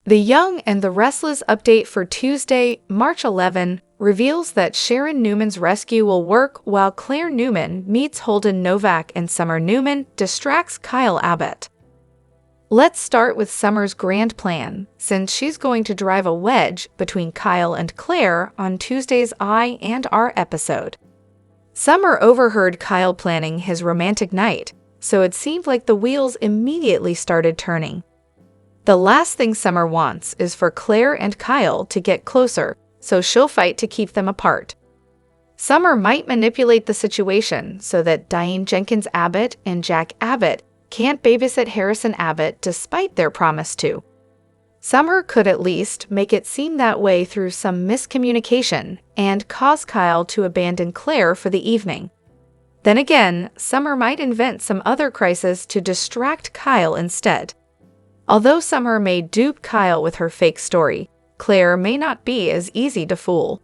The Young and the Restless update for Tuesday, March 11, reveals that Sharon Newman's rescue will work while Claire Newman meets Holden Novak and Summer Newman distracts Kyle Abbott. Let's start with Summer's grand plan, since she's going to drive a wedge between Kyle and Claire on Tuesday's I and R episode. Summer overheard Kyle planning his romantic night, so it seemed like the wheels immediately started turning. The last thing Summer wants is for Claire and Kyle to get closer, so she'll fight to keep them apart. Summer might manipulate the situation so that Diane Jenkins Abbott and Jack Abbott can't babysit Harrison Abbott despite their promise to. Summer could at least make it seem that way through some miscommunication and cause Kyle to abandon Claire for the evening. Then again, Summer might invent some other crisis to distract Kyle instead. Although Summer may dupe Kyle with her fake story, Claire may not be as easy to fool.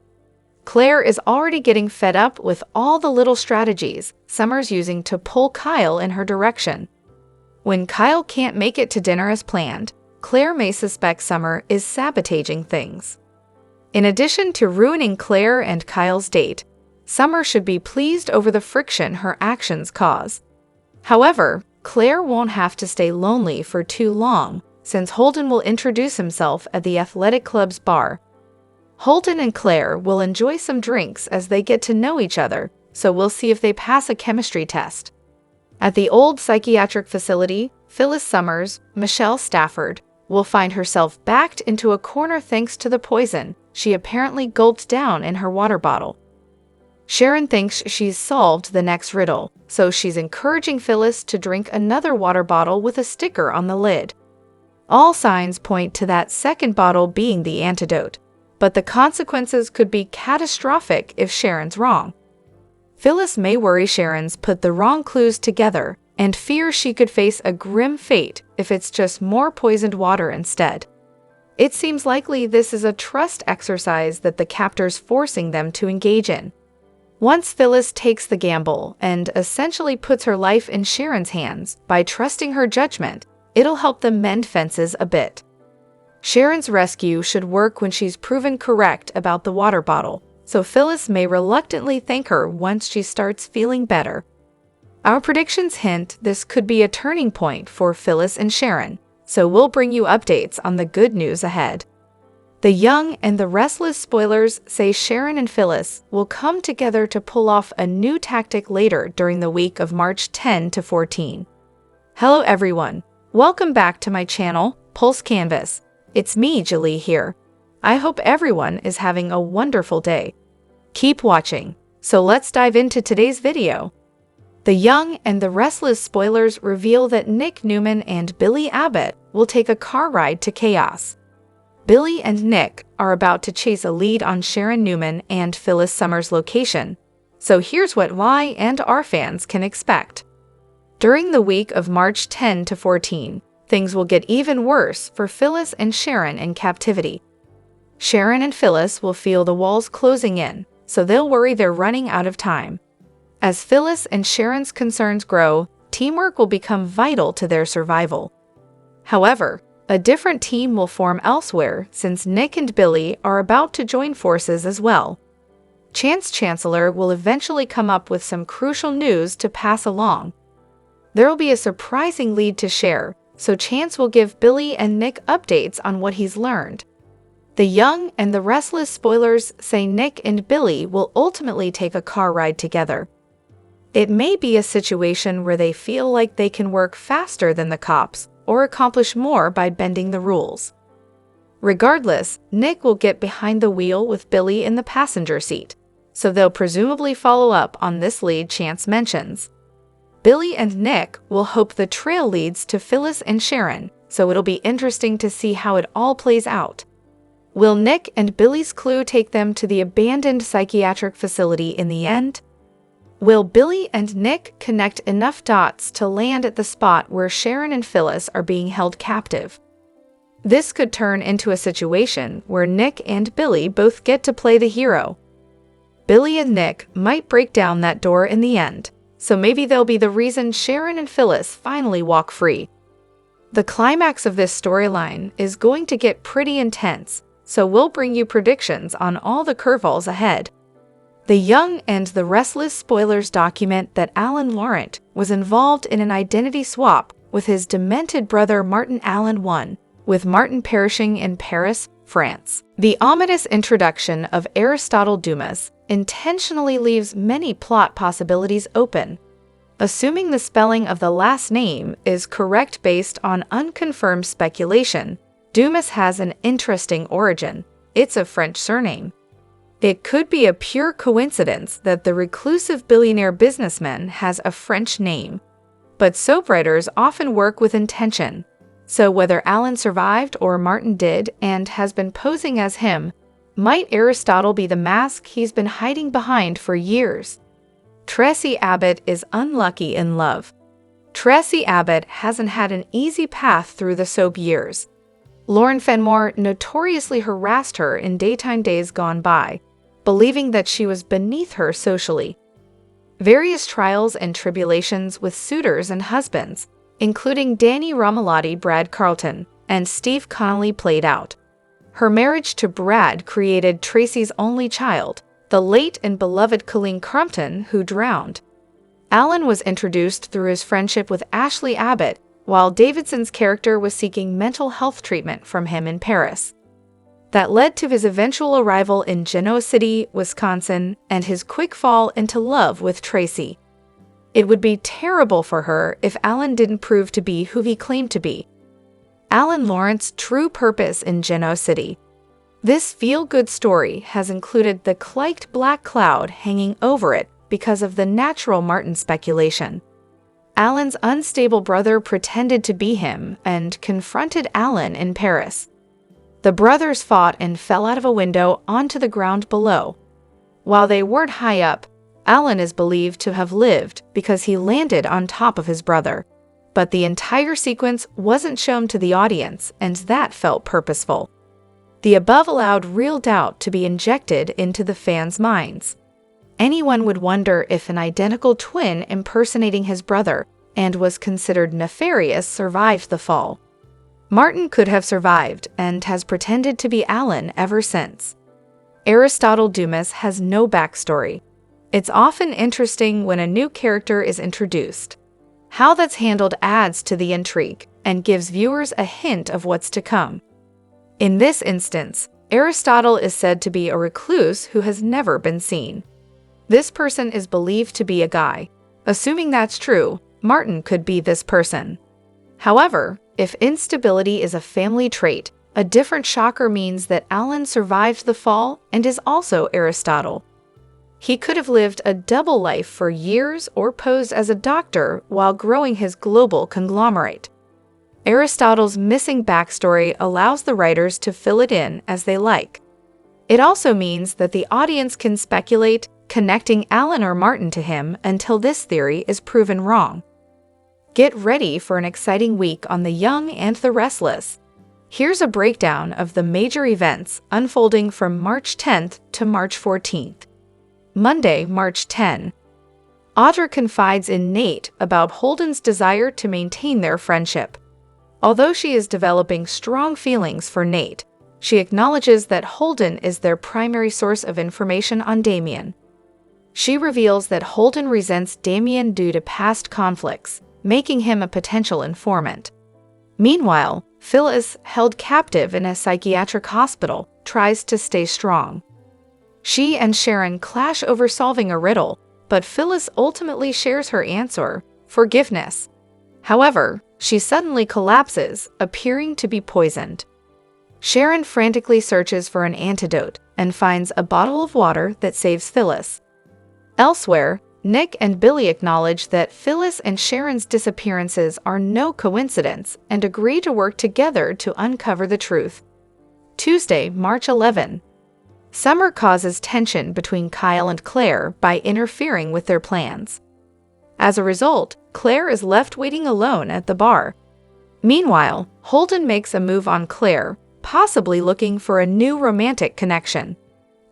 Claire is already getting fed up with all the little strategies Summer's using to pull Kyle in her direction. When Kyle can't make it to dinner as planned, Claire may suspect Summer is sabotaging things. In addition to ruining Claire and Kyle's date, Summer should be pleased over the friction her actions cause. However, Claire won't have to stay lonely for too long, since Holden will introduce himself at the athletic club's bar. Holden and Claire will enjoy some drinks as they get to know each other, so we'll see if they pass a chemistry test. At the old psychiatric facility, Phyllis Summers, Michelle Stafford, will find herself backed into a corner thanks to the poison she apparently gulped down in her water bottle. Sharon thinks she's solved the next riddle, so she's encouraging Phyllis to drink another water bottle with a sticker on the lid. All signs point to that second bottle being the antidote, but the consequences could be catastrophic if Sharon's wrong. Phyllis may worry Sharon's put the wrong clues together and fears she could face a grim fate if it's just more poisoned water instead. It seems likely this is a trust exercise that the captor's forcing them to engage in. Once Phyllis takes the gamble and essentially puts her life in Sharon's hands by trusting her judgment, it'll help them mend fences a bit. Sharon's rescue should work when she's proven correct about the water bottle, so Phyllis may reluctantly thank her once she starts feeling better. Our predictions hint this could be a turning point for Phyllis and Sharon, so we'll bring you updates on the good news ahead. The Young and the Restless spoilers say Sharon and Phyllis will come together to pull off a new tactic later during the week of March 10 to 14. Hello everyone, welcome back to my channel, Pulse Canvas. It's me, Julie here. I hope everyone is having a wonderful day. Keep watching, so let's dive into today's video. The Young and the Restless spoilers reveal that Nick Newman and Billy Abbott will take a car ride to chaos. Billy and Nick are about to chase a lead on Sharon Newman and Phyllis Summers' location, so here's what Y and R fans can expect. During the week of March 10 to 14, things will get even worse for Phyllis and Sharon in Captivity. Sharon and Phyllis will feel the walls closing in, so they'll worry they're running out of time. As Phyllis and Sharon's concerns grow, teamwork will become vital to their survival. However, a different team will form elsewhere since Nick and Billy are about to join forces as well. Chance Chancellor will eventually come up with some crucial news to pass along. There will be a surprising lead to share, so Chance will give Billy and Nick updates on what he's learned. The Young and the Restless spoilers say Nick and Billy will ultimately take a car ride together. It may be a situation where they feel like they can work faster than the cops or accomplish more by bending the rules. Regardless, Nick will get behind the wheel with Billy in the passenger seat, so they'll presumably follow up on this lead Chance mentions. Billy and Nick will hope the trail leads to Phyllis and Sharon, so it'll be interesting to see how it all plays out. Will Nick and Billy's clue take them to the abandoned psychiatric facility in the end? Will Billy and Nick connect enough dots to land at the spot where Sharon and Phyllis are being held captive? This could turn into a situation where Nick and Billy both get to play the hero. Billy and Nick might break down that door in the end, so maybe they'll be the reason Sharon and Phyllis finally walk free. The climax of this storyline is going to get pretty intense, so we'll bring you predictions on all the curveballs ahead. The Young and the Restless spoilers document that Alan Laurent was involved in an identity swap with his demented brother Martin Alan I, with Martin perishing in Paris, France. The ominous introduction of Aristotle Dumis intentionally leaves many plot possibilities open. Assuming the spelling of the last name is correct based on unconfirmed speculation, Dumis has an interesting origin. It's a French surname. It could be a pure coincidence that the reclusive billionaire businessman has a French name. But soap writers often work with intention. So whether Alan survived or Martin did and has been posing as him, might Aristotle be the mask he's been hiding behind for years? Tracy Abbott is unlucky in love. Tracy Abbott hasn't had an easy path through the soap years. Lauren Fenmore notoriously harassed her in daytime days gone by, believing that she was beneath her socially. Various trials and tribulations with suitors and husbands, including Danny Romalotti, Brad Carlton, and Steve Connolly, played out. Her marriage to Brad created Tracy's only child, the late and beloved Colleen Crumpton, who drowned. Alan was introduced through his friendship with Ashley Abbott, while Davidson's character was seeking mental health treatment from him in Paris. That led to his eventual arrival in Genoa City, Wisconsin, and his quick fall into love with Tracy. It would be terrible for her if Alan didn't prove to be who he claimed to be. Alan Laurent's true purpose in Genoa City. This feel-good story has included the cliked black cloud hanging over it because of the natural Martin speculation. Alan's unstable brother pretended to be him and confronted Alan in Paris. The brothers fought and fell out of a window onto the ground below. While they weren't high up, Alan is believed to have lived because he landed on top of his brother. But the entire sequence wasn't shown to the audience, and that felt purposeful. The above allowed real doubt to be injected into the fans' minds. Anyone would wonder if an identical twin impersonating his brother and was considered nefarious survived the fall. Martin could have survived and has pretended to be Alan ever since. Aristotle Dumis has no backstory. It's often interesting when a new character is introduced. How that's handled adds to the intrigue and gives viewers a hint of what's to come. In this instance, Aristotle is said to be a recluse who has never been seen. This person is believed to be a guy. Assuming that's true, Martin could be this person. However, if instability is a family trait, a different shocker means that Alan survived the fall and is also Aristotle. He could have lived a double life for years or posed as a doctor while growing his global conglomerate. Aristotle's missing backstory allows the writers to fill it in as they like. It also means that the audience can speculate, connecting Alan or Martin to him until this theory is proven wrong. Get ready for an exciting week on The Young and the Restless. Here's a breakdown of the major events unfolding from March 10th to March 14th. Monday, March 10. Audra confides in Nate about Holden's desire to maintain their friendship. Although she is developing strong feelings for Nate, she acknowledges that Holden is their primary source of information on Damien. She reveals that Holden resents Damien due to past conflicts, making him a potential informant. Meanwhile, Phyllis, held captive in a psychiatric hospital, tries to stay strong. She and Sharon clash over solving a riddle, but Phyllis ultimately shares her answer, forgiveness. However, she suddenly collapses, appearing to be poisoned. Sharon frantically searches for an antidote and finds a bottle of water that saves Phyllis. Elsewhere, Nick and Billy acknowledge that Phyllis and Sharon's disappearances are no coincidence and agree to work together to uncover the truth. Tuesday, March 11. Summer causes tension between Kyle and Claire by interfering with their plans. As a result, Claire is left waiting alone at the bar. Meanwhile, Holden makes a move on Claire, possibly looking for a new romantic connection.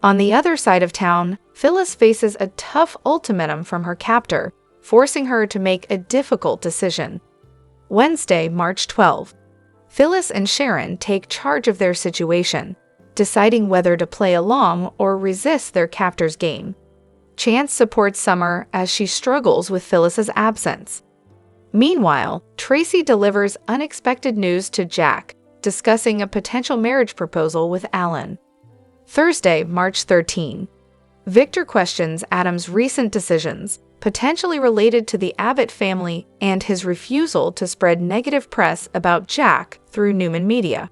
On the other side of town, Phyllis faces a tough ultimatum from her captor, forcing her to make a difficult decision. Wednesday, March 12. Phyllis and Sharon take charge of their situation, deciding whether to play along or resist their captor's game. Chance supports Summer as she struggles with Phyllis's absence. Meanwhile, Tracy delivers unexpected news to Jack, discussing a potential marriage proposal with Alan. Thursday, March 13. Victor questions Adam's recent decisions, potentially related to the Abbott family and his refusal to spread negative press about Jack through Newman Media.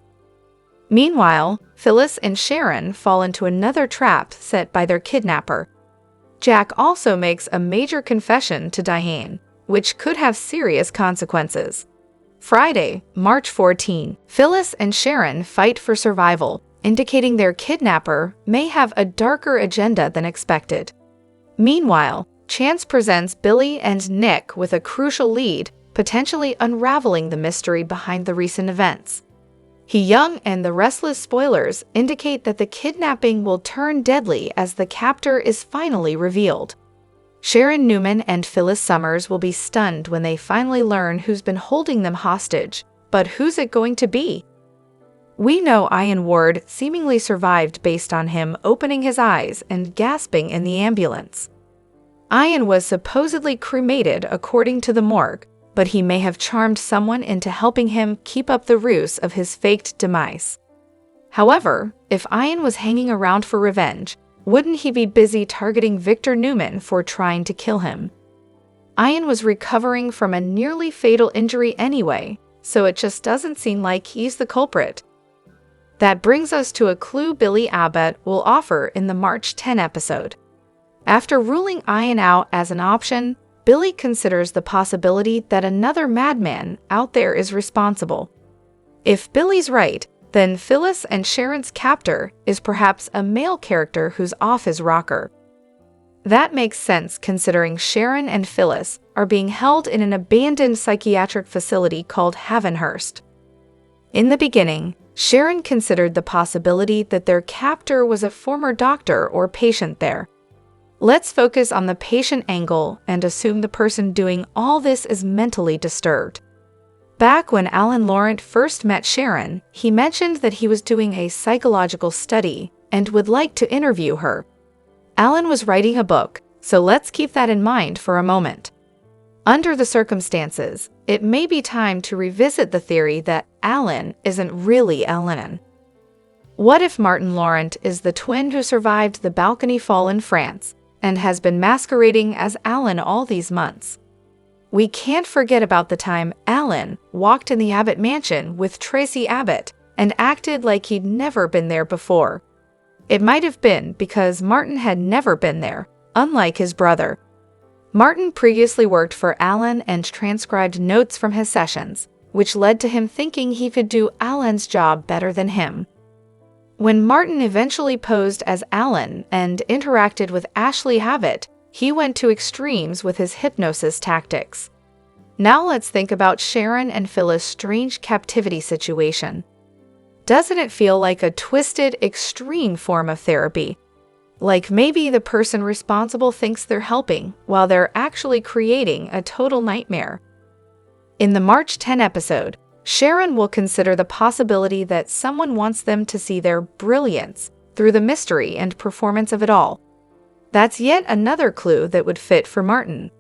Meanwhile, Phyllis and Sharon fall into another trap set by their kidnapper. Jack also makes a major confession to Diane, which could have serious consequences. Friday, March 14. Phyllis and Sharon fight for survival, indicating their kidnapper may have a darker agenda than expected. Meanwhile, Chance presents Billy and Nick with a crucial lead, potentially unraveling the mystery behind the recent events. Young and the Restless spoilers indicate that the kidnapping will turn deadly as the captor is finally revealed. Sharon Newman and Phyllis Summers will be stunned when they finally learn who's been holding them hostage, but who's it going to be? We know Ian Ward seemingly survived based on him opening his eyes and gasping in the ambulance. Ian was supposedly cremated according to the morgue, but he may have charmed someone into helping him keep up the ruse of his faked demise. However, if Ian was hanging around for revenge, wouldn't he be busy targeting Victor Newman for trying to kill him? Ian was recovering from a nearly fatal injury anyway, so it just doesn't seem like he's the culprit. That brings us to a clue Billy Abbott will offer in the March 10 episode. After ruling Ian out as an option, Billy considers the possibility that another madman out there is responsible. If Billy's right, then Phyllis and Sharon's captor is perhaps a male character who's off his rocker. That makes sense considering Sharon and Phyllis are being held in an abandoned psychiatric facility called Havenhurst. In the beginning, Sharon considered the possibility that their captor was a former doctor or patient there. Let's focus on the patient angle and assume the person doing all this is mentally disturbed. Back when Alan Laurent first met Sharon, he mentioned that he was doing a psychological study and would like to interview her. Alan was writing a book, so let's keep that in mind for a moment. Under the circumstances, it may be time to revisit the theory that Alan isn't really Alan. What if Martin Laurent is the twin who survived the balcony fall in France and has been masquerading as Alan all these months? We can't forget about the time Alan walked in the Abbott mansion with Tracy Abbott and acted like he'd never been there before. It might have been because Martin had never been there, unlike his brother. Martin previously worked for Alan and transcribed notes from his sessions, which led to him thinking he could do Alan's job better than him. When Martin eventually posed as Alan and interacted with Ashley Abbott, he went to extremes with his hypnosis tactics. Now let's think about Sharon and Phyllis' strange captivity situation. Doesn't it feel like a twisted, extreme form of therapy? Like maybe the person responsible thinks they're helping while they're actually creating a total nightmare. In the March 10 episode, Sharon will consider the possibility that someone wants them to see their brilliance through the mystery and performance of it all. That's yet another clue that would fit for Martin.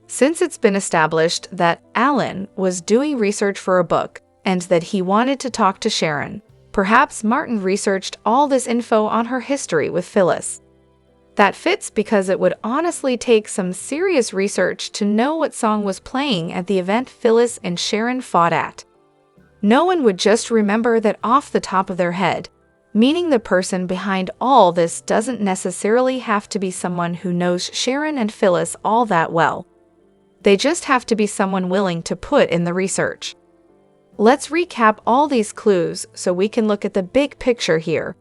Since it's been established that Alan was doing research for a book and that he wanted to talk to Sharon, perhaps Martin researched all this info on her history with Phyllis. That fits because it would honestly take some serious research to know what song was playing at the event Phyllis and Sharon fought at. No one would just remember that off the top of their head, meaning the person behind all this doesn't necessarily have to be someone who knows Sharon and Phyllis all that well. They just have to be someone willing to put in the research. Let's recap all these clues so we can look at the big picture here.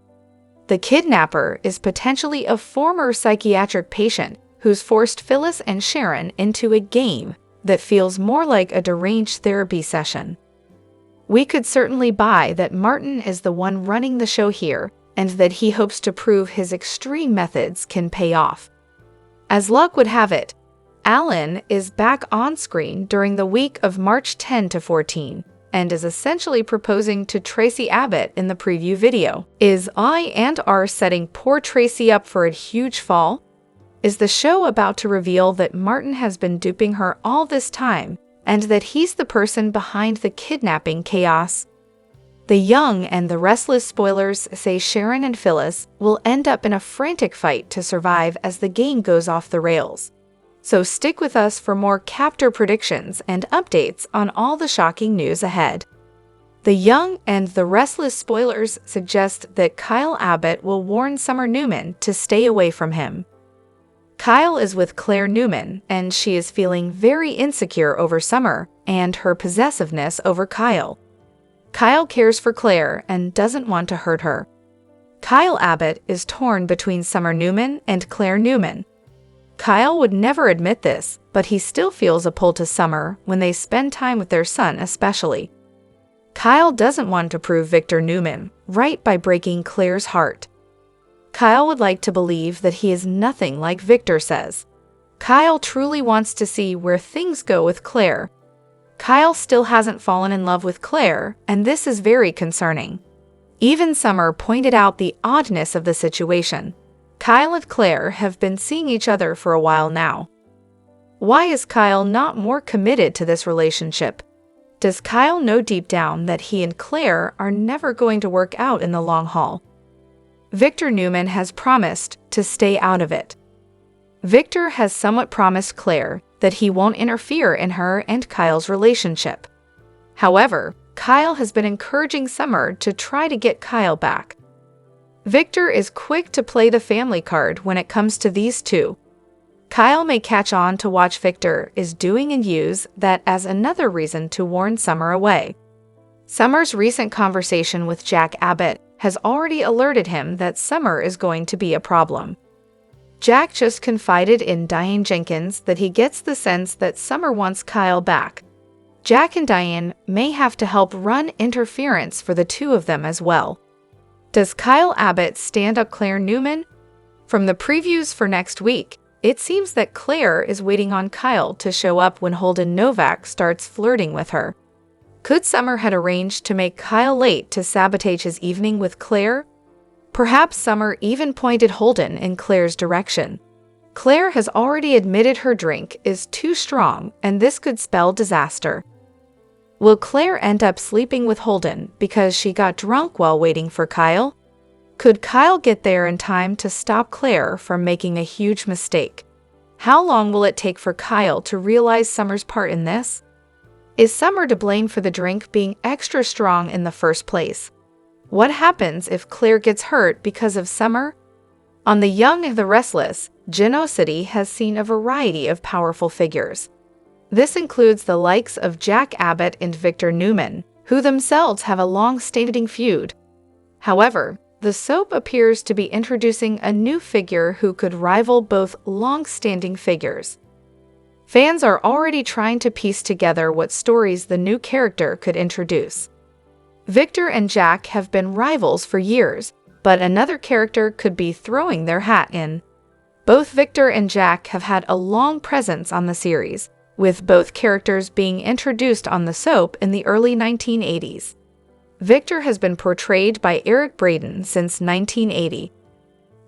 The kidnapper is potentially a former psychiatric patient who's forced Phyllis and Sharon into a game that feels more like a deranged therapy session. We could certainly buy that Martin is the one running the show here and that he hopes to prove his extreme methods can pay off. As luck would have it, Alan is back on screen during the week of March 10 to 14 and is essentially proposing to Tracy Abbott in the preview video. Is I and R setting poor Tracy up for a huge fall? Is the show about to reveal that Martin has been duping her all this time and that he's the person behind the kidnapping chaos? The Young and the Restless spoilers say Sharon and Phyllis will end up in a frantic fight to survive as the game goes off the rails. So stick with us for more captor predictions and updates on all the shocking news ahead. The Young and the Restless spoilers suggest that Kyle Abbott will warn Summer Newman to stay away from him. Kyle is with Claire Newman, and she is feeling very insecure over Summer and her possessiveness over Kyle. Kyle cares for Claire and doesn't want to hurt her. Kyle Abbott is torn between Summer Newman and Claire Newman. Kyle would never admit this, but he still feels a pull to Summer when they spend time with their son especially. Kyle doesn't want to prove Victor Newman right by breaking Claire's heart. Kyle would like to believe that he is nothing like Victor says. Kyle truly wants to see where things go with Claire. Kyle still hasn't fallen in love with Claire, and this is very concerning. Even Summer pointed out the oddness of the situation. Kyle and Claire have been seeing each other for a while now. Why is Kyle not more committed to this relationship? Does Kyle know deep down that he and Claire are never going to work out in the long haul? Victor Newman has promised to stay out of it. Victor has somewhat promised Claire that he won't interfere in her and Kyle's relationship. However, Kyle has been encouraging Summer to try to get Kyle back. Victor is quick to play the family card when it comes to these two. Kyle may catch on to what Victor is doing and use that as another reason to warn Summer away. Summer's recent conversation with Jack Abbott has already alerted him that Summer is going to be a problem. Jack just confided in Diane Jenkins that he gets the sense that Summer wants Kyle back. Jack and Diane may have to help run interference for the two of them as well. Does Kyle Abbott stand up Claire Newman? From the previews for next week, it seems that Claire is waiting on Kyle to show up when Holden Novak starts flirting with her. Could Summer had arranged to make Kyle late to sabotage his evening with Claire? Perhaps Summer even pointed Holden in Claire's direction. Claire has already admitted her drink is too strong, and this could spell disaster. Will Claire end up sleeping with Holden because she got drunk while waiting for Kyle? Could Kyle get there in time to stop Claire from making a huge mistake? How long will it take for Kyle to realize Summer's part in this? Is Summer to blame for the drink being extra strong in the first place? What happens if Claire gets hurt because of Summer? On The Young and the Restless, Genoa City has seen a variety of powerful figures. This includes the likes of Jack Abbott and Victor Newman, who themselves have a long-standing feud. However, the soap appears to be introducing a new figure who could rival both long-standing figures. Fans are already trying to piece together what stories the new character could introduce. Victor and Jack have been rivals for years, but another character could be throwing their hat in. Both Victor and Jack have had a long presence on the series, with both characters being introduced on the soap in the early 1980s. Victor has been portrayed by Eric Braeden since 1980.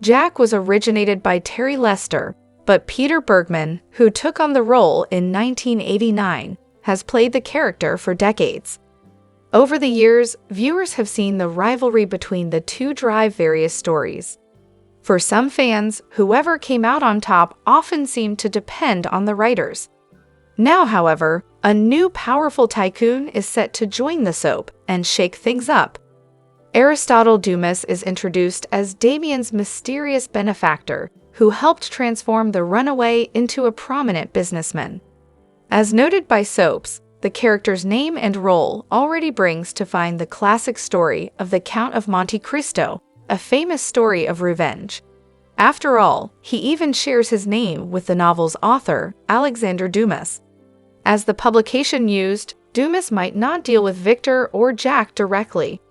Jack was originated by Terry Lester, but Peter Bergman, who took on the role in 1989, has played the character for decades. Over the years, viewers have seen the rivalry between the two drive various stories. For some fans, whoever came out on top often seemed to depend on the writers. Now, however, a new powerful tycoon is set to join the soap and shake things up. Aristotle Dumis is introduced as Damien's mysterious benefactor, who helped transform the runaway into a prominent businessman. As noted by soaps, the character's name and role already brings to mind the classic story of the Count of Monte Cristo, a famous story of revenge. After all, he even shares his name with the novel's author, Alexander Dumas. As the publication used, Dumas might not deal with Victor or Jack directly.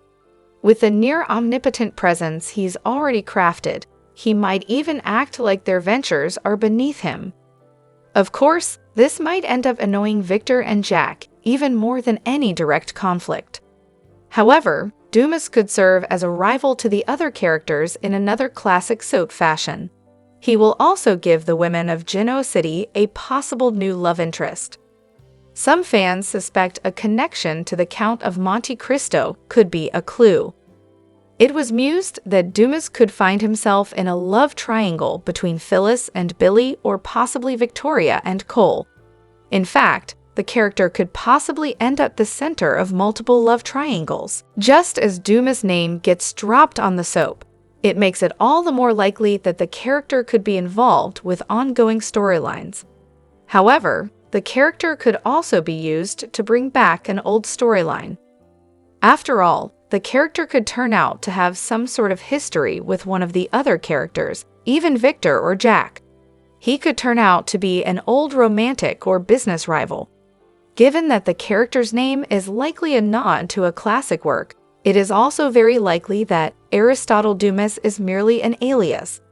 With the near-omnipotent presence he's already crafted, he might even act like their ventures are beneath him. Of course, this might end up annoying Victor and Jack even more than any direct conflict. However, Dumis could serve as a rival to the other characters in another classic soap fashion. He will also give the women of Genoa City a possible new love interest. Some fans suspect a connection to the Count of Monte Cristo could be a clue. It was mused that Dumis could find himself in a love triangle between Phyllis and Billy, or possibly Victoria and Cole. In fact, the character could possibly end up the center of multiple love triangles. Just as Dumis' name gets dropped on the soap, it makes it all the more likely that the character could be involved with ongoing storylines. However, the character could also be used to bring back an old storyline. After all, the character could turn out to have some sort of history with one of the other characters, even Victor or Jack. He could turn out to be an old romantic or business rival. Given that the character's name is likely a nod to a classic work, it is also very likely that Aristotle Dumis is merely an alias.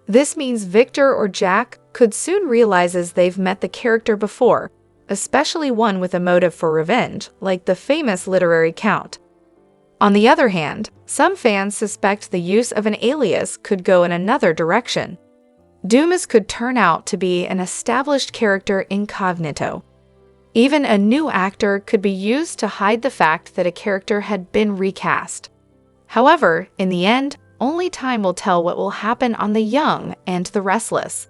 This means Victor or Jack could soon realize they've met the character before, especially one with a motive for revenge, like the famous literary Count. On the other hand, some fans suspect the use of an alias could go in another direction. Dumis could turn out to be an established character incognito. Even a new actor could be used to hide the fact that a character had been recast. However, in the end, only time will tell what will happen on The Young and the Restless.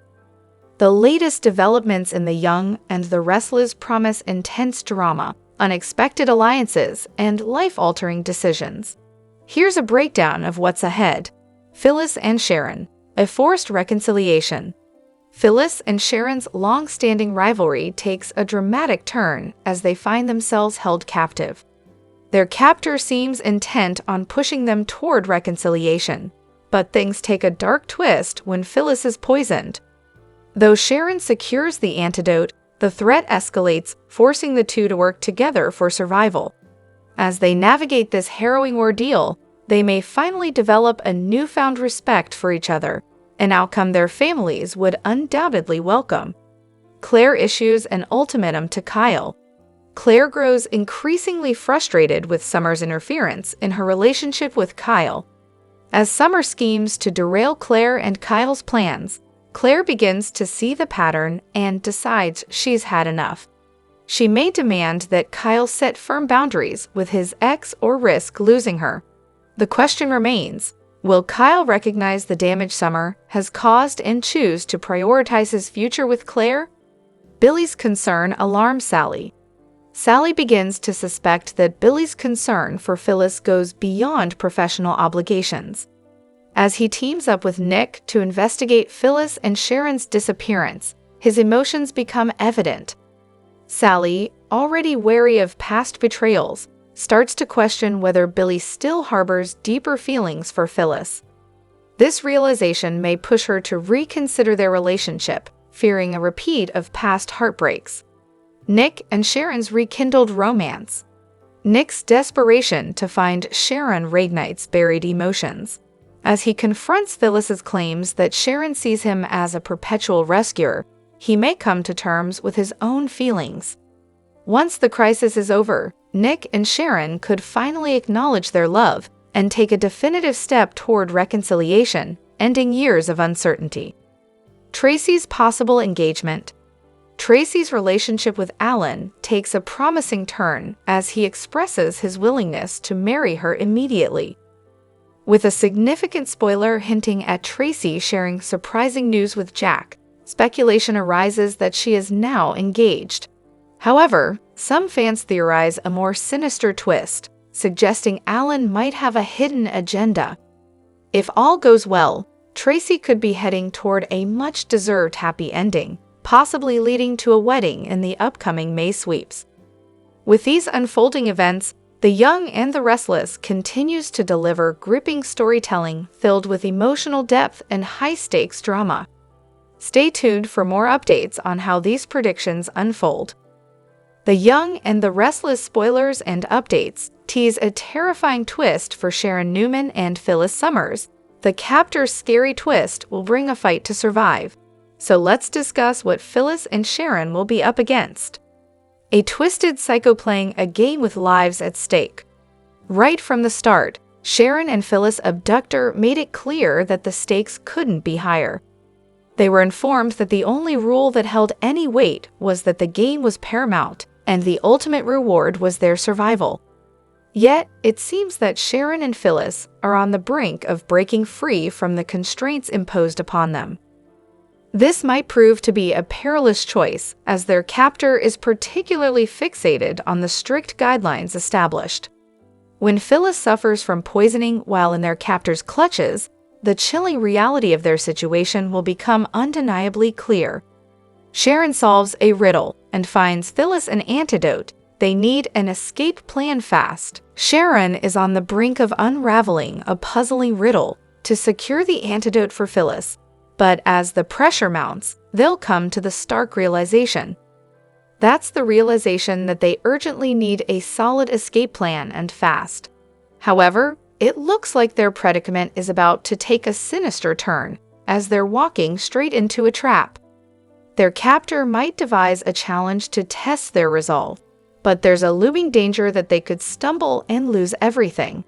The latest developments in The Young and the Restless promise intense drama, unexpected alliances, and life-altering decisions. Here's a breakdown of what's ahead. Phyllis and Sharon, a forced reconciliation. Phyllis and Sharon's long-standing rivalry takes a dramatic turn as they find themselves held captive. Their captor seems intent on pushing them toward reconciliation, but things take a dark twist when Phyllis is poisoned. Though Sharon secures the antidote, the threat escalates, forcing the two to work together for survival. As they navigate this harrowing ordeal, they may finally develop a newfound respect for each other, an outcome their families would undoubtedly welcome. Claire issues an ultimatum to Kyle. Claire grows increasingly frustrated with Summer's interference in her relationship with Kyle. As Summer schemes to derail Claire and Kyle's plans, Claire begins to see the pattern and decides she's had enough. She may demand that Kyle set firm boundaries with his ex or risk losing her. The question remains, will Kyle recognize the damage Summer has caused and choose to prioritize his future with Claire? Billy's concern alarms Sally. Sally begins to suspect that Billy's concern for Phyllis goes beyond professional obligations. As he teams up with Nick to investigate Phyllis and Sharon's disappearance, his emotions become evident. Sally, already wary of past betrayals, starts to question whether Billy still harbors deeper feelings for Phyllis. This realization may push her to reconsider their relationship, fearing a repeat of past heartbreaks. Nick and Sharon's rekindled romance. Nick's desperation to find Sharon reignites buried emotions. As he confronts Phyllis's claims that Sharon sees him as a perpetual rescuer, he may come to terms with his own feelings. Once the crisis is over, Nick and Sharon could finally acknowledge their love and take a definitive step toward reconciliation, ending years of uncertainty. Tracy's possible engagement. Tracy's relationship with Alan takes a promising turn as he expresses his willingness to marry her immediately. With a significant spoiler hinting at Tracy sharing surprising news with Jack, speculation arises that she is now engaged. However, some fans theorize a more sinister twist, suggesting Alan might have a hidden agenda. If all goes well, Tracy could be heading toward a much-deserved happy ending, possibly leading to a wedding in the upcoming May sweeps. With these unfolding events, The Young and the Restless continues to deliver gripping storytelling filled with emotional depth and high-stakes drama. Stay tuned for more updates on how these predictions unfold. The Young and the Restless spoilers and updates tease a terrifying twist for Sharon Newman and Phyllis Summers. The captor's scary twist will bring a fight to survive. So let's discuss what Phyllis and Sharon will be up against. A twisted psycho playing a game with lives at stake. Right from the start, Sharon and Phyllis' abductor made it clear that the stakes couldn't be higher. They were informed that the only rule that held any weight was that the game was paramount, and the ultimate reward was their survival. Yet, it seems that Sharon and Phyllis are on the brink of breaking free from the constraints imposed upon them. This might prove to be a perilous choice, as their captor is particularly fixated on the strict guidelines established. When Phyllis suffers from poisoning while in their captor's clutches, the chilling reality of their situation will become undeniably clear. Sharon solves a riddle and finds Phyllis an antidote. They need an escape plan fast. Sharon is on the brink of unraveling a puzzling riddle to secure the antidote for Phyllis. But as the pressure mounts, they'll come to the stark realization. That's the realization that they urgently need a solid escape plan and fast. However, it looks like their predicament is about to take a sinister turn, as they're walking straight into a trap. Their captor might devise a challenge to test their resolve, but there's a looming danger that they could stumble and lose everything.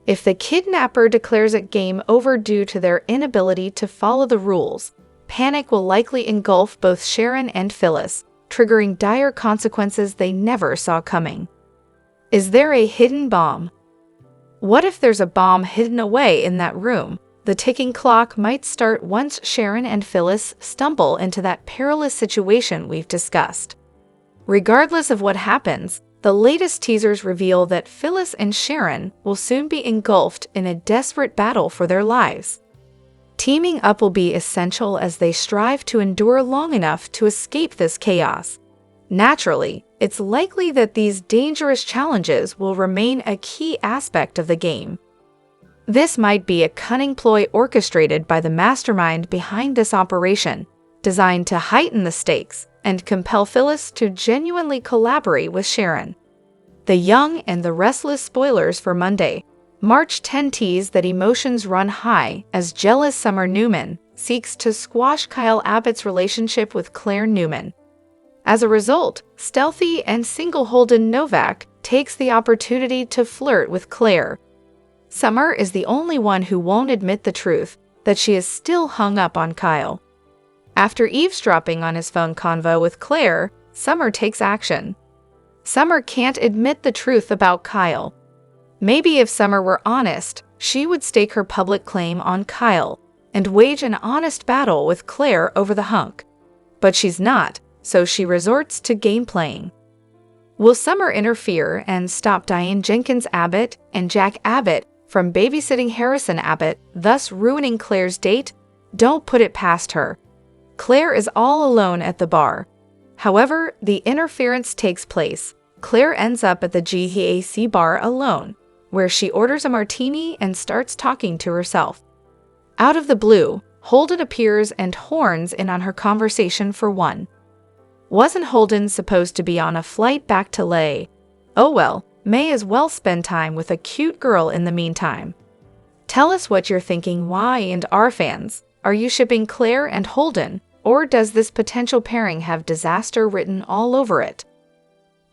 If the kidnapper declares it game over due to their inability to follow the rules, panic will likely engulf both Sharon and Phyllis, triggering dire consequences they never saw coming. Is there a hidden bomb? What if there's a bomb hidden away in that room? The ticking clock might start once Sharon and Phyllis stumble into that perilous situation we've discussed. Regardless of what happens, the latest teasers reveal that Phyllis and Sharon will soon be engulfed in a desperate battle for their lives. Teaming up will be essential as they strive to endure long enough to escape this chaos. Naturally, it's likely that these dangerous challenges will remain a key aspect of the game. This might be a cunning ploy orchestrated by the mastermind behind this operation, designed to heighten the stakes and compel Phyllis to genuinely collaborate with Sharon. The Young and the Restless spoilers for Monday, March 10 tease that emotions run high as jealous Summer Newman seeks to squash Kyle Abbott's relationship with Claire Newman. As a result, stealthy and single Holden Novak takes the opportunity to flirt with Claire. Summer is the only one who won't admit the truth that she is still hung up on Kyle. After eavesdropping on his phone convo with Claire, Summer takes action. Summer can't admit the truth about Kyle. Maybe if Summer were honest, she would stake her public claim on Kyle and wage an honest battle with Claire over the hunk. But she's not, so she resorts to game playing. Will Summer interfere and stop Diane Jenkins Abbott and Jack Abbott from babysitting Harrison Abbott, thus ruining Claire's date? Don't put it past her. Claire is all alone at the bar. However, the interference takes place. Claire ends up at the GAC bar alone, where she orders a martini and starts talking to herself. Out of the blue, Holden appears and horns in on her conversation for one. Wasn't Holden supposed to be on a flight back to Leh? Oh well, may as well spend time with a cute girl in the meantime. Tell us what you're thinking, Y and R fans. Are you shipping Claire and Holden, or does this potential pairing have disaster written all over it?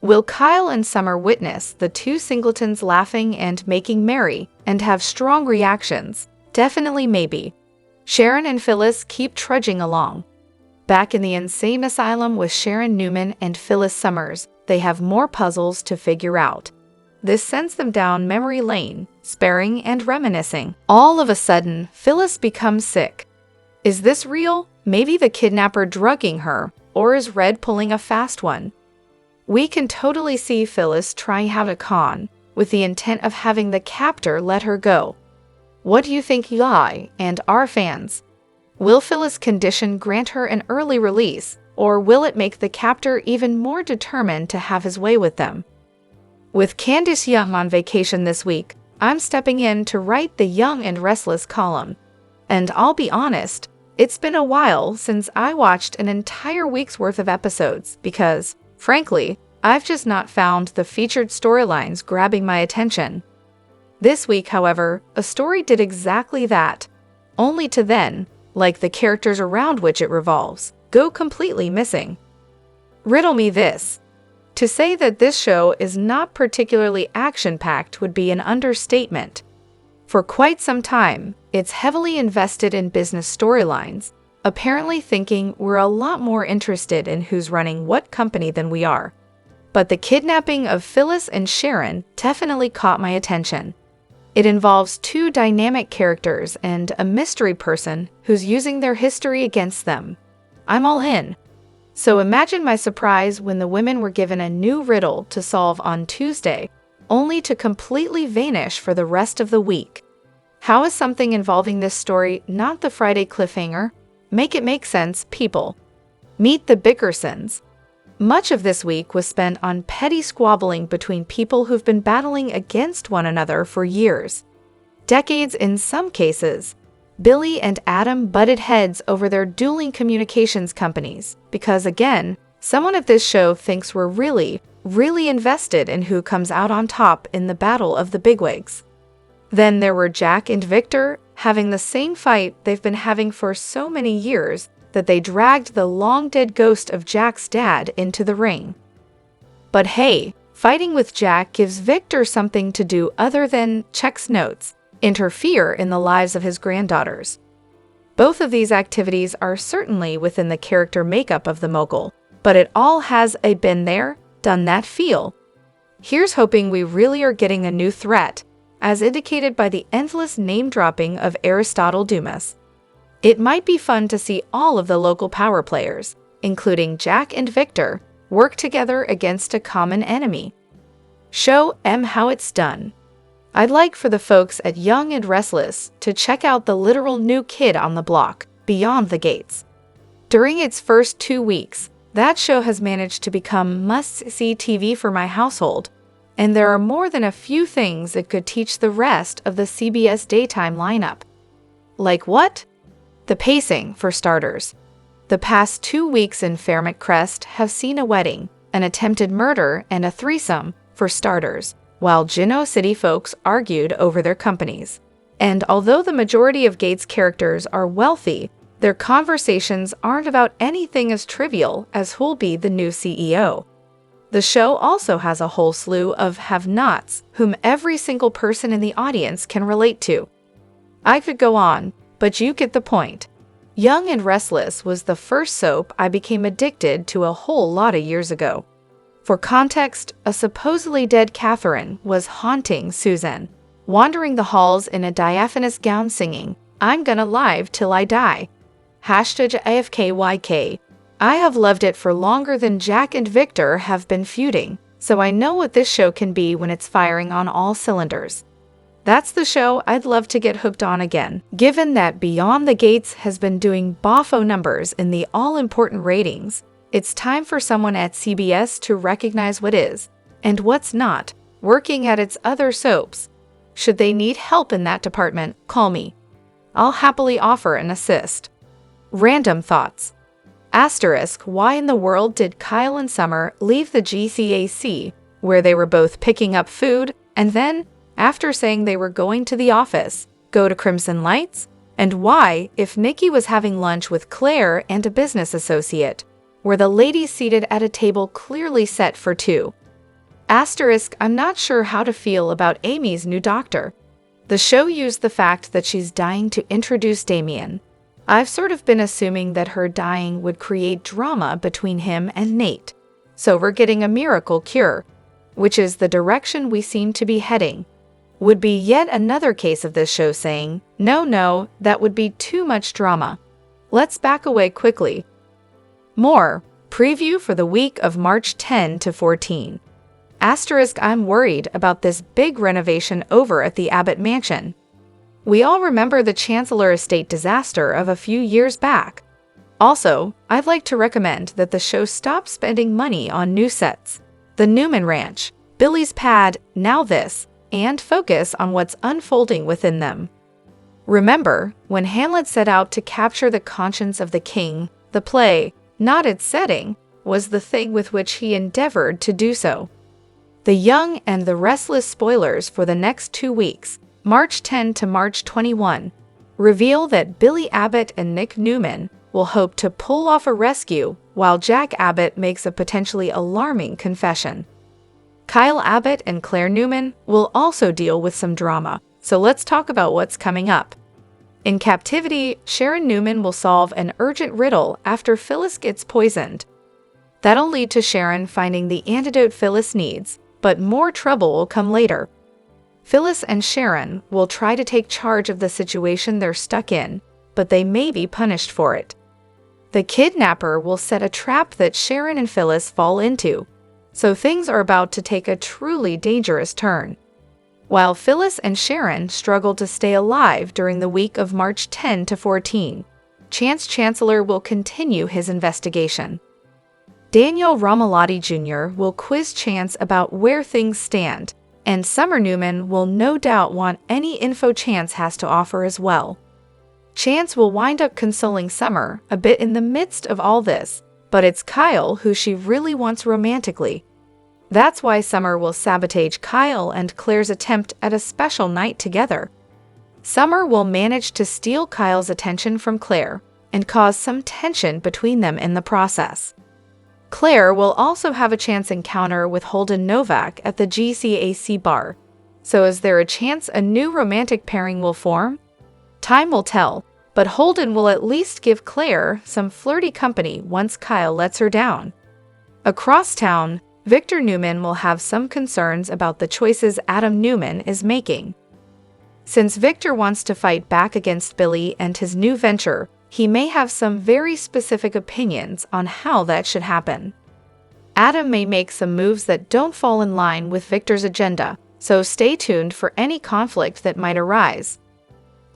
Will Kyle and Summer witness the two singletons laughing and making merry and have strong reactions? Definitely maybe. Sharon and Phyllis keep trudging along. Back in the insane asylum with Sharon Newman and Phyllis Summers, they have more puzzles to figure out. This sends them down memory lane, sparring and reminiscing. All of a sudden, Phyllis becomes sick. Is this real? Maybe the kidnapper drugging her, or is Red pulling a fast one? We can totally see Phyllis trying out a con, with the intent of having the captor let her go. What do you think, Y and R fans? Will Phyllis' condition grant her an early release, or will it make the captor even more determined to have his way with them? With Candace Young on vacation this week, I'm stepping in to write the Young and Restless column. And I'll be honest, it's been a while since I watched an entire week's worth of episodes because, frankly, I've just not found the featured storylines grabbing my attention. This week, however, a story did exactly that. Only to then, like the characters around which it revolves, go completely missing. Riddle me this. To say that this show is not particularly action-packed would be an understatement. For quite some time, it's heavily invested in business storylines, apparently thinking we're a lot more interested in who's running what company than we are. But the kidnapping of Phyllis and Sharon definitely caught my attention. It involves two dynamic characters and a mystery person who's using their history against them. I'm all in. So imagine my surprise when the women were given a new riddle to solve on Tuesday, only to completely vanish for the rest of the week. How is something involving this story not the Friday cliffhanger? Make it make sense, people. Meet the Bickersons. Much of this week was spent on petty squabbling between people who've been battling against one another for years. Decades in some cases. Billy and Adam butted heads over their dueling communications companies because, again, someone at this show thinks we're really invested in who comes out on top in the battle of the bigwigs. Then there were Jack and Victor having the same fight they've been having for so many years that they dragged the long-dead ghost of Jack's dad into the ring. But hey, fighting with Jack gives Victor something to do other than checks notes, interfere in the lives of his granddaughters. Both of these activities are certainly within the character makeup of the mogul, but it all has a been there, done that feel. Here's hoping we really are getting a new threat, as indicated by the endless name-dropping of Aristotle Dumis. It might be fun to see all of the local power players, including Jack and Victor, work together against a common enemy. Show 'em how it's done. I'd like for the folks at Young and Restless to check out the literal new kid on the block, Beyond the Gates. During its first 2 weeks, that show has managed to become must-see TV for my household, and there are more than a few things it could teach the rest of the CBS daytime lineup. Like what? The pacing, for starters. The past 2 weeks in Fairmont Crest have seen a wedding, an attempted murder, and a threesome, for starters, while Genoa City folks argued over their companies. And although the majority of Gates' characters are wealthy, their conversations aren't about anything as trivial as who'll be the new CEO. The show also has a whole slew of have-nots whom every single person in the audience can relate to. I could go on, but you get the point. Young and Restless was the first soap I became addicted to a whole lot of years ago. For context, a supposedly dead Catherine was haunting Susan, wandering the halls in a diaphanous gown singing, "I'm gonna live till I die." #AFKYK. I have loved it for longer than Jack and Victor have been feuding, so I know what this show can be when it's firing on all cylinders. That's the show I'd love to get hooked on again, given that Beyond the Gates has been doing boffo numbers in the all-important ratings. It's time for someone at CBS to recognize what is, and what's not, working at its other soaps. Should they need help in that department, call me. I'll happily offer an assist. Random thoughts. Asterisk, why in the world did Kyle and Summer leave the GCAC, where they were both picking up food, and then, after saying they were going to the office, go to Crimson Lights? And why, if Nikki was having lunch with Claire and a business associate, were the ladies seated at a table clearly set for two? Asterisk, I'm not sure how to feel about Amy's new doctor. The show used the fact that she's dying to introduce Damien. I've sort of been assuming that her dying would create drama between him and Nate. So we're getting a miracle cure, which is the direction we seem to be heading. Would be yet another case of this show saying, no, that would be too much drama. Let's back away quickly. More. Preview for the week of March 10 to 14. Asterisk, I'm worried about this big renovation over at the Abbott Mansion. We all remember the Chancellor Estate disaster of a few years back. Also, I'd like to recommend that the show stop spending money on new sets. The Newman Ranch, Billy's Pad, now this, and focus on what's unfolding within them. Remember, when Hamlet set out to capture the conscience of the king, the play, not its setting, was the thing with which he endeavored to do so. The Young and the Restless spoilers for the next 2 weeks, March 10 to March 21. reveal that Billy Abbott and Nick Newman will hope to pull off a rescue, while Jack Abbott makes a potentially alarming confession. Kyle Abbott and Claire Newman will also deal with some drama, so let's talk about what's coming up. In Captivity, Sharon Newman will solve an urgent riddle after Phyllis gets poisoned. That'll lead to Sharon finding the antidote Phyllis needs, but more trouble will come later. Phyllis and Sharon will try to take charge of the situation they're stuck in, but they may be punished for it. The kidnapper will set a trap that Sharon and Phyllis fall into, so things are about to take a truly dangerous turn. While Phyllis and Sharon struggle to stay alive during the week of March 10 to 14, Chance Chancellor will continue his investigation. Daniel Romalotti Jr. will quiz Chance about where things stand, and Summer Newman will no doubt want any info Chance has to offer as well. Chance will wind up consoling Summer a bit in the midst of all this, but it's Kyle who she really wants romantically. That's why Summer will sabotage Kyle and Claire's attempt at a special night together. Summer will manage to steal Kyle's attention from Claire and cause some tension between them in the process. Claire will also have a chance encounter with Holden Novak at the GCAC bar. So is there a chance a new romantic pairing will form? Time will tell, but Holden will at least give Claire some flirty company once Kyle lets her down. Across town, Victor Newman will have some concerns about the choices Adam Newman is making. Since Victor wants to fight back against Billy and his new venture, he may have some very specific opinions on how that should happen. Adam may make some moves that don't fall in line with Victor's agenda, so stay tuned for any conflict that might arise.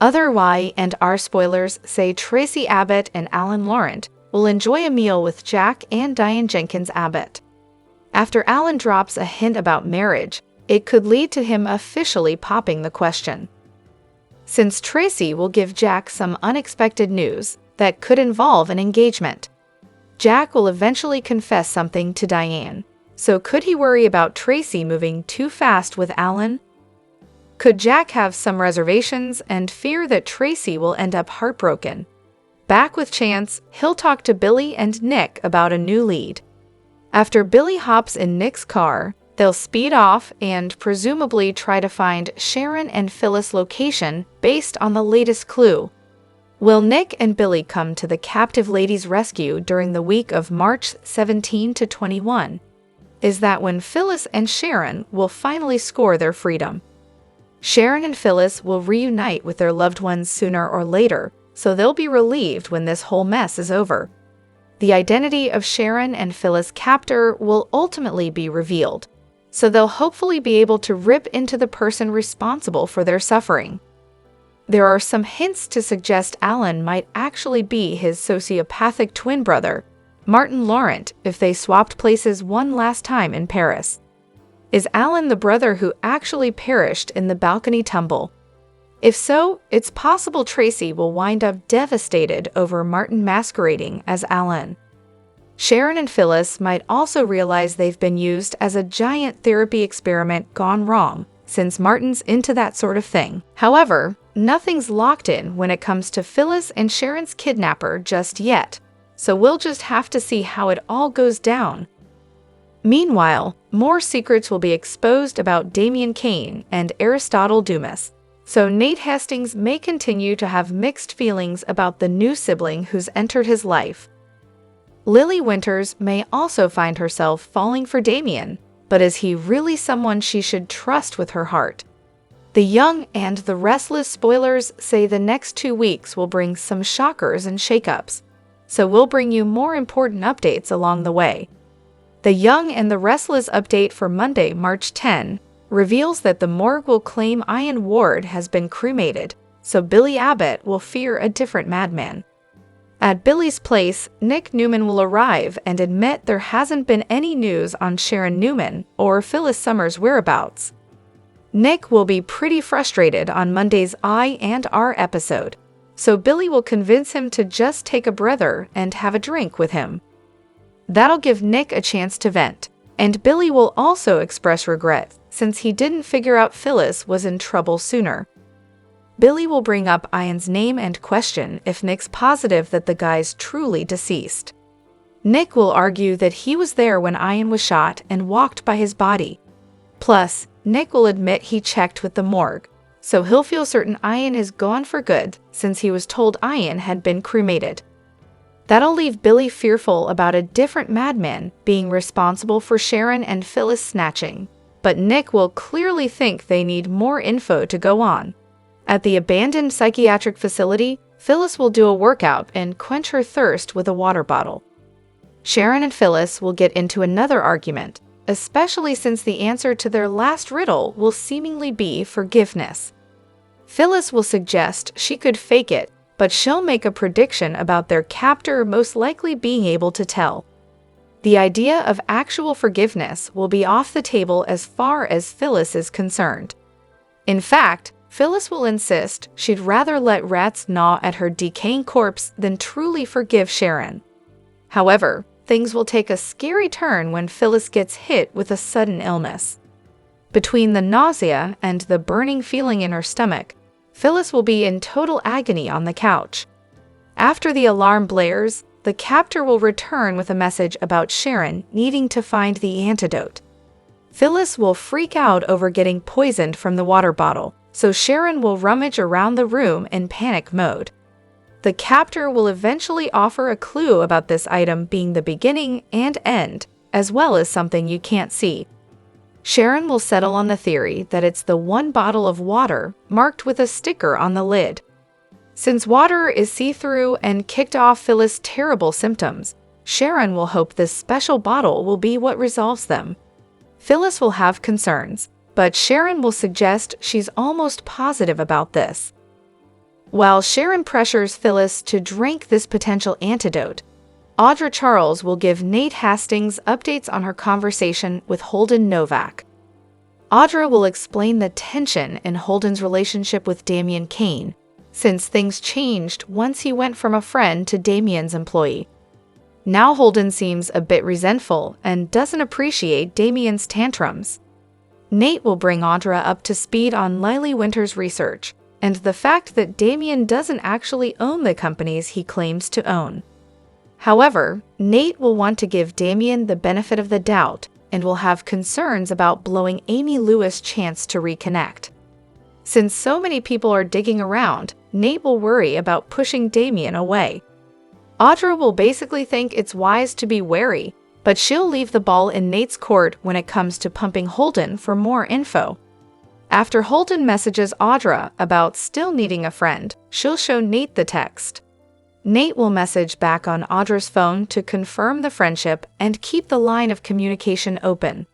Other Y&R spoilers say Tracy Abbott and Alan Laurent will enjoy a meal with Jack and Diane Jenkins Abbott. After Alan drops a hint about marriage, it could lead to him officially popping the question. Since Tracy will give Jack some unexpected news that could involve an engagement, Jack will eventually confess something to Diane. So could he worry about Tracy moving too fast with Alan? Could Jack have some reservations and fear that Tracy will end up heartbroken? Back with Chance, he'll talk to Billy and Nick about a new lead. After Billy hops in Nick's car, they'll speed off and presumably try to find Sharon and Phyllis' location based on the latest clue. Will Nick and Billy come to the captive lady's rescue during the week of March 17 to 21? Is that when Phyllis and Sharon will finally score their freedom? Sharon and Phyllis will reunite with their loved ones sooner or later, so they'll be relieved when this whole mess is over. The identity of Sharon and Phyllis' captor will ultimately be revealed, so they'll hopefully be able to rip into the person responsible for their suffering. There are some hints to suggest Alan might actually be his sociopathic twin brother, Martin Laurent, if they swapped places one last time in Paris. Is Alan the brother who actually perished in the balcony tumble? If so, it's possible Tracy will wind up devastated over Martin masquerading as Alan. Sharon and Phyllis might also realize they've been used as a giant therapy experiment gone wrong, since Martin's into that sort of thing. However, nothing's locked in when it comes to Phyllis and Sharon's kidnapper just yet, so we'll just have to see how it all goes down. Meanwhile, more secrets will be exposed about Damian Kane and Aristotle Dumis, so Nate Hastings may continue to have mixed feelings about the new sibling who's entered his life. Lily Winters may also find herself falling for Damian, but is he really someone she should trust with her heart? The Young and the Restless spoilers say the next 2 weeks will bring some shockers and shakeups, so we'll bring you more important updates along the way. The Young and the Restless update for Monday, March 10, reveals that the morgue will claim Ian Ward has been cremated, so Billy Abbott will fear a different madman. At Billy's place, Nick Newman will arrive and admit there hasn't been any news on Sharon Newman or Phyllis Summers' whereabouts. Nick will be pretty frustrated on Monday's I&R episode, so Billy will convince him to just take a breather and have a drink with him. That'll give Nick a chance to vent, and Billy will also express regret since he didn't figure out Phyllis was in trouble sooner. Billy will bring up Ian's name and question if Nick's positive that the guy's truly deceased. Nick will argue that he was there when Ian was shot and walked by his body. Plus, Nick will admit he checked with the morgue, so he'll feel certain Ian is gone for good since he was told Ian had been cremated. That'll leave Billy fearful about a different madman being responsible for Sharon and Phyllis snatching, but Nick will clearly think they need more info to go on. At the abandoned psychiatric facility, Phyllis will do a workout and quench her thirst with a water bottle. Sharon and Phyllis will get into another argument, especially since the answer to their last riddle will seemingly be forgiveness. Phyllis will suggest she could fake it, but she'll make a prediction about their captor most likely being able to tell. The idea of actual forgiveness will be off the table as far as Phyllis is concerned. In fact, Phyllis will insist she'd rather let rats gnaw at her decaying corpse than truly forgive Sharon. However, things will take a scary turn when Phyllis gets hit with a sudden illness. Between the nausea and the burning feeling in her stomach, Phyllis will be in total agony on the couch. After the alarm blares, the captor will return with a message about Sharon needing to find the antidote. Phyllis will freak out over getting poisoned from the water bottle, so Sharon will rummage around the room in panic mode. The captor will eventually offer a clue about this item being the beginning and end, as well as something you can't see. Sharon will settle on the theory that it's the one bottle of water marked with a sticker on the lid. Since water is see-through and kicked off Phyllis' terrible symptoms, Sharon will hope this special bottle will be what resolves them. Phyllis will have concerns, but Sharon will suggest she's almost positive about this. While Sharon pressures Phyllis to drink this potential antidote, Audra Charles will give Nate Hastings updates on her conversation with Holden Novak. Audra will explain the tension in Holden's relationship with Damien Kane, since things changed once he went from a friend to Damien's employee. Now Holden seems a bit resentful and doesn't appreciate Damien's tantrums. Nate will bring Audra up to speed on Lily Winter's research and the fact that Damien doesn't actually own the companies he claims to own. However, Nate will want to give Damien the benefit of the doubt and will have concerns about blowing Amy Lewis' chance to reconnect. Since so many people are digging around, Nate will worry about pushing Damien away. Audra will basically think it's wise to be wary, but she'll leave the ball in Nate's court when it comes to pumping Holden for more info. After Holden messages Audra about still needing a friend, she'll show Nate the text. Nate will message back on Audra's phone to confirm the friendship and keep the line of communication open.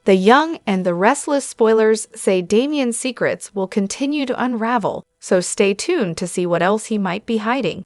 The Young and the Restless spoilers say Damien's secrets will continue to unravel, so stay tuned to see what else he might be hiding.